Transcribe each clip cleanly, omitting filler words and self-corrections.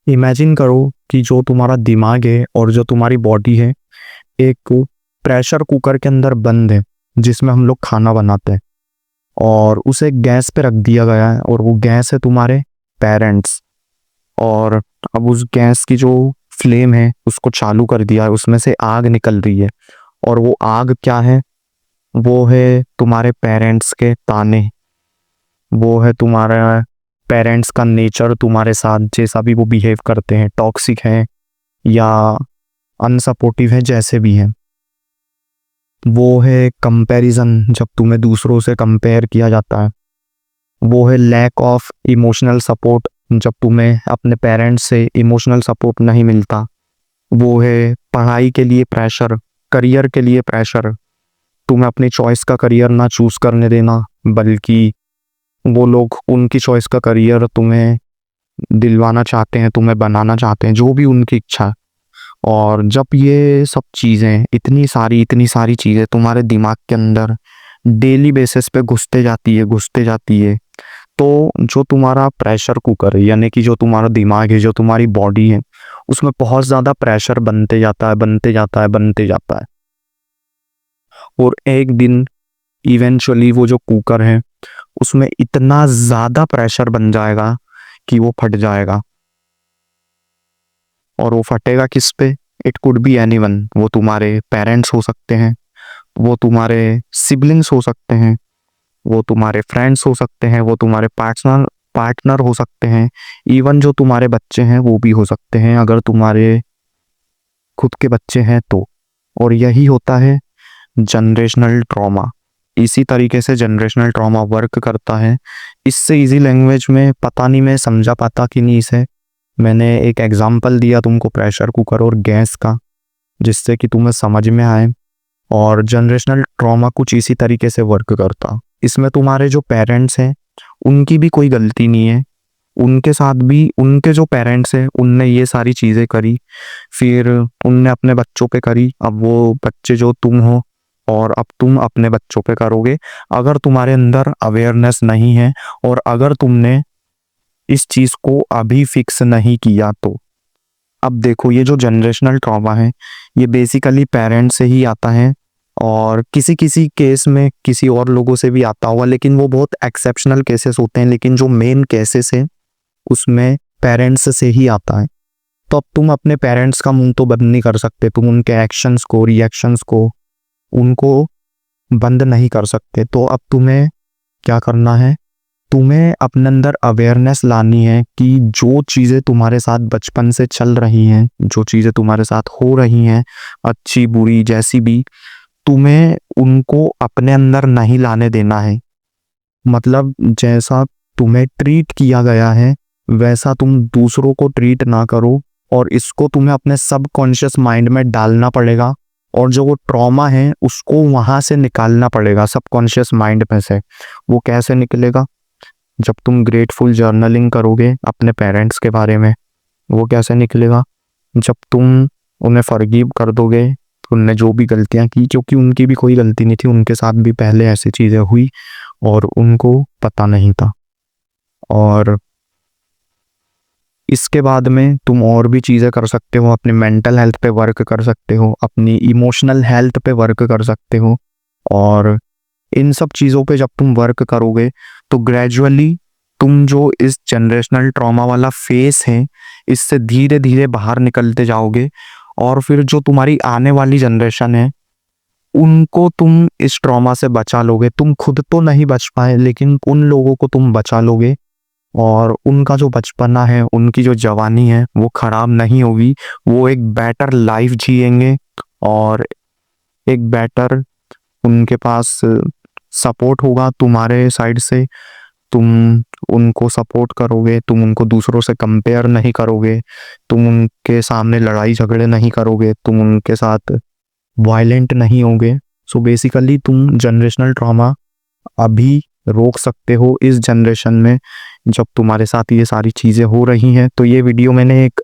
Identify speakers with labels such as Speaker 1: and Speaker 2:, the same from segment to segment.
Speaker 1: Imagine करो कि जो तुम्हारा दिमाग है और जो तुम्हारी बॉडी है एक प्रेशर कुकर के अंदर बंद है, जिसमें हम लोग खाना बनाते हैं। और उसे गैस पे रख दिया गया है और वो गैस है तुम्हारे पेरेंट्स। और अब उस गैस की जो फ्लेम है उसको चालू कर दिया है, उसमें से आग निकल रही है। और वो आग क्या है? वो है तुम्हारे पेरेंट्स के ताने। वो है तुम्हारा पेरेंट्स का नेचर, तुम्हारे साथ जैसा भी वो बिहेव करते हैं, टॉक्सिक है या अनसपोर्टिव है, जैसे भी है। वो है कंपैरिजन, जब तुम्हें दूसरों से कंपेयर किया जाता है। वो है लैक ऑफ इमोशनल सपोर्ट, जब तुम्हें अपने पेरेंट्स से इमोशनल सपोर्ट नहीं मिलता। वो है पढ़ाई के लिए प्रेशर, करियर के लिए प्रेशर, तुम्हें अपनी चॉइस का करियर ना चूज करने देना, बल्कि वो लोग उनकी चॉइस का करियर तुम्हें दिलवाना चाहते हैं, तुम्हें बनाना चाहते हैं, जो भी उनकी इच्छा है। और जब ये सब चीज़ें, इतनी सारी चीज़ें तुम्हारे दिमाग के अंदर डेली बेसिस पे घुसते जाती है, तो जो तुम्हारा प्रेशर कुकर है, यानी कि जो तुम्हारा दिमाग है, जो तुम्हारी बॉडी है, उसमें बहुत ज़्यादा प्रेशर बनते जाता है। और एक दिन इवेंचुअली वो जो कुकर है उसमें इतना ज़्यादा प्रेशर बन जाएगा कि वो फट जाएगा। और वो फटेगा किस पे? It could be anyone. वो तुम्हारे पेरेंट्स हो सकते हैं, वो तुम्हारे सिबलिंग्स हो सकते हैं, वो तुम्हारे फ्रेंड्स हो सकते हैं, वो तुम्हारे पार्टनर हो सकते हैं, इवन जो तुम्हारे बच्चे हैं वो भी हो सकते हैं, अगर तुम्हारे खुद के बच्चे हैं तो। और यही होता है जनरेशनल ट्रॉमा। इसी तरीके से जनरेशनल ट्रॉमा वर्क करता है। इससे इजी लैंग्वेज में पता नहीं मैं समझा पाता कि नहीं इसे। मैंने एक एग्जांपल दिया तुमको प्रेशर कुकर और गैस का, जिससे कि तुम्हें समझ में आए। और जनरेशनल ट्रॉमा कुछ इसी तरीके से वर्क करता। इसमें तुम्हारे जो पेरेंट्स हैं उनकी भी कोई गलती नहीं है। उनके साथ भी उनके जो पेरेंट्स हैं उनने ये सारी चीज़ें करी, फिर उनने अपने बच्चों पे करी। अब वो बच्चे जो तुम हो और अब तुम अपने बच्चों पे करोगे, अगर तुम्हारे अंदर अवेयरनेस नहीं है और अगर तुमने इस चीज़ को अभी फिक्स नहीं किया तो। अब देखो, ये जो जनरेशनल ट्रॉमा है ये बेसिकली पेरेंट्स से ही आता है, और किसी किसी केस में किसी और लोगों से भी आता होगा, लेकिन वो बहुत एक्सेप्शनल केसेस होते हैं। लेकिन जो मेन केसेस है उसमें पेरेंट्स से ही आता है। तो अब तुम अपने पेरेंट्स का मुंह तो बंद नहीं कर सकते, तुम उनके एक्शंस को, रिएक्शंस को, उनको बंद नहीं कर सकते। तो अब तुम्हें क्या करना है? तुम्हें अपने अंदर अवेयरनेस लानी है कि जो चीज़ें तुम्हारे साथ बचपन से चल रही हैं, जो चीज़ें तुम्हारे साथ हो रही हैं, अच्छी बुरी जैसी भी, तुम्हें उनको अपने अंदर नहीं लाने देना है। मतलब जैसा तुम्हें ट्रीट किया गया है वैसा तुम दूसरों को ट्रीट ना करो, और इसको तुम्हें अपने सबकॉन्शियस माइंड में डालना पड़ेगा। और जो वो ट्रॉमा है उसको वहाँ से निकालना पड़ेगा सबकॉन्शियस माइंड में से। वो कैसे निकलेगा? जब तुम ग्रेटफुल जर्नलिंग करोगे अपने पेरेंट्स के बारे में। वो कैसे निकलेगा? जब तुम उन्हें फॉरगिव कर दोगे, उनने जो भी गलतियां की, क्योंकि उनकी भी कोई गलती नहीं थी, उनके साथ भी पहले ऐसी चीज़ें हुई और उनको पता नहीं था। और इसके बाद में तुम और भी चीज़ें कर सकते हो, अपनी मेंटल हेल्थ पे वर्क कर सकते हो, अपनी इमोशनल हेल्थ पे वर्क कर सकते हो। और इन सब चीज़ों पे जब तुम वर्क करोगे तो ग्रेजुअली तुम जो इस जनरेशनल ट्रॉमा वाला फेस है इससे धीरे धीरे बाहर निकलते जाओगे। और फिर जो तुम्हारी आने वाली जनरेशन है उनको तुम इस ट्रॉमा से बचा लोगे। तुम खुद तो नहीं बच पाए, लेकिन उन लोगों को तुम बचा लोगे, और उनका जो बचपना है, उनकी जो जवानी है वो खराब नहीं होगी। वो एक बेटर लाइफ जिएंगे, और एक बेटर उनके पास सपोर्ट होगा तुम्हारे साइड से। तुम उनको सपोर्ट करोगे, तुम उनको दूसरों से कंपेयर नहीं करोगे, तुम उनके सामने लड़ाई झगड़े नहीं करोगे, तुम उनके साथ वायलेंट नहीं होगे। सो बेसिकली तुम जनरेशनल ट्रॉमा अभी रोक सकते हो इस जनरेशन में, जब तुम्हारे साथ ये सारी चीज़ें हो रही हैं। तो ये वीडियो मैंने एक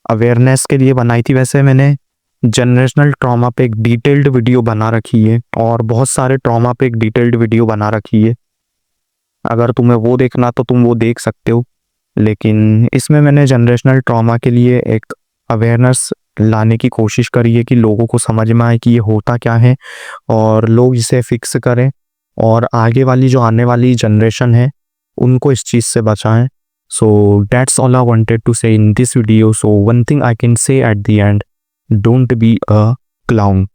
Speaker 1: अवेयरनेस के लिए बनाई थी। वैसे मैंने जनरेशनल ट्रॉमा पे एक डिटेल्ड वीडियो बना रखी है, और बहुत सारे ट्रॉमा पे एक डिटेल्ड वीडियो बना रखी है। अगर तुम्हें वो देखना तो तुम वो देख सकते हो। लेकिन इसमें मैंने जनरेशनल ट्रॉमा के लिए एक अवेयरनेस लाने की कोशिश करी है कि लोगों को समझ में आए कि ये होता क्या है और लोग इसे फिक्स करें और आगे वाली जो आने वाली जनरेशन है उनको इस चीज़ से बचाएं. So that's all I wanted to say in this video. So one thing I can say at the end, don't be a clown.